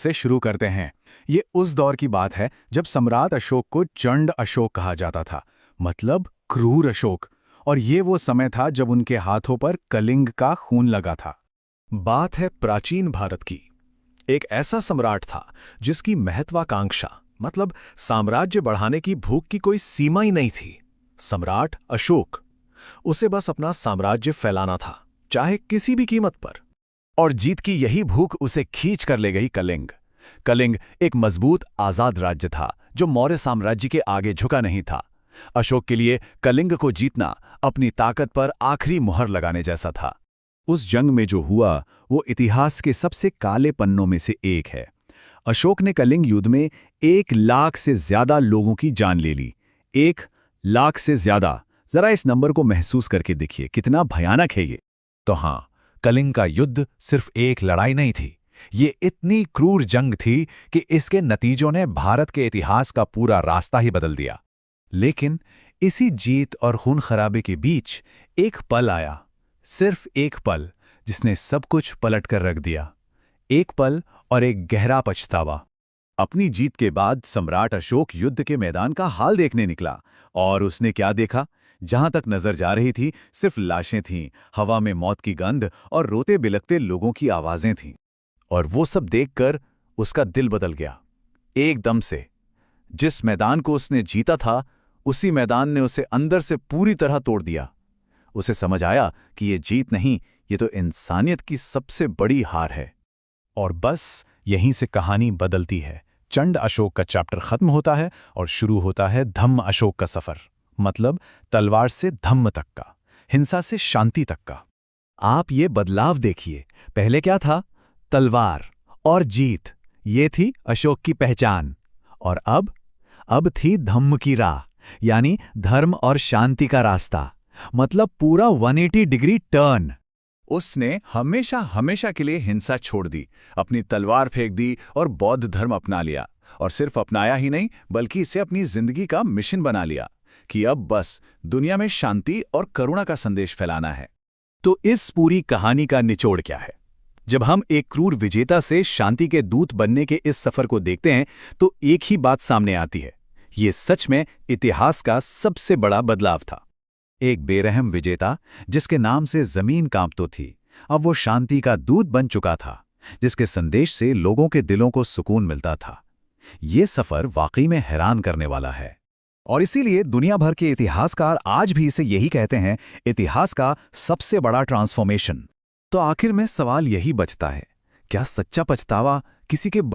से शुरू करते हैं। ये उस दौर की बात है जब सम्राट अशोक को चंड अशोक कहा जाता था, मतलब क्रूर अशोक। और ये वो समय था जब उनके हाथों पर कलिंग का खून लगा था। बात है प्राचीन भारत की। एक ऐसा सम्राट था जिसकी महत्वाकांक्षा, मतलब साम्राज्य बढ़ाने की भूख की कोई सीमा ही नहीं थी। सम्राट अशोक। उसे बस अपना साम्राज्य फैलाना था, चाहे किसी भी कीमत पर। और जीत की यही भूख उसे खींच कर ले गई कलिंग। कलिंग एक मजबूत आजाद राज्य था जो मौर्य साम्राज्य के आगे झुका नहीं था। अशोक के लिए कलिंग को जीतना अपनी ताकत पर आखिरी मुहर लगाने जैसा था। उस जंग में जो हुआ वो इतिहास के सबसे काले पन्नों में से एक है। अशोक ने कलिंग युद्ध में 1 लाख से ज्यादा लोगों की जान ले ली। 1 लाख से ज्यादा। जरा इस नंबर को महसूस करके देखिए, कितना भयानक है ये। तो हां, कलिंग का युद्ध सिर्फ एक लड़ाई नहीं थी। ये इतनी क्रूर जंग थी कि इसके नतीजों ने भारत के इतिहास का पूरा रास्ता ही बदल दिया। लेकिन इसी जीत और खून खराबे के बीच एक पल आया, सिर्फ एक पल, जिसने सब कुछ पलट कर रख दिया। एक पल और एक गहरा पछतावा। अपनी जीत के बाद सम्राट अशोक युद्ध के मैदान का हाल देखने निकला। और उसने क्या देखा? जहां तक नजर जा रही थी सिर्फ लाशें थीं, हवा में मौत की गंध और रोते बिलखते लोगों की आवाजें थीं। और वो सब देखकर उसका दिल बदल गया, एकदम से। जिस मैदान को उसने जीता था, उसी मैदान ने उसे अंदर से पूरी तरह तोड़ दिया। उसे समझ आया कि ये जीत नहीं, ये तो इंसानियत की सबसे बड़ी हार है। और बस यहीं से कहानी बदलती है। चंड अशोक का चैप्टर खत्म होता है और शुरू होता है धम्म अशोक का सफर, मतलब तलवार से धम्म तक का, हिंसा से शांति तक का। आप ये बदलाव देखिए। पहले क्या था? तलवार और जीत, ये थी अशोक की पहचान। और अब थी धम्म की राह, यानी धर्म और शांति का रास्ता। मतलब पूरा 180 डिग्री टर्न। उसने हमेशा हमेशा के लिए हिंसा छोड़ दी, अपनी तलवार फेंक दी और बौद्ध धर्म अपना लिया। और सिर्फ अपनाया ही नहीं, बल्कि इसे अपनी जिंदगी का मिशन बना लिया कि अब बस दुनिया में शांति और करुणा का संदेश फैलाना है। तो इस पूरी कहानी का निचोड़ क्या है? जब हम एक क्रूर विजेता से शांति के दूत बनने के इस सफर को देखते हैं, तो एक ही बात सामने आती है। ये सच में इतिहास का सबसे बड़ा बदलाव था। एक बेरहम विजेता जिसके नाम से जमीन कांपती थी, अब वो शांति का दूत बन चुका था, जिसके संदेश से लोगों के दिलों को सुकून मिलता था। ये सफर वाकई में हैरान करने वाला है। और इसीलिए दुनिया भर के इतिहासकार आज भी इसे यही कहते हैं, इतिहास का सबसे बड़ा ट्रांसफॉर्मेशन। तो आखिर में सवाल यही बचता है, क्या सच्चा पछतावा किसी के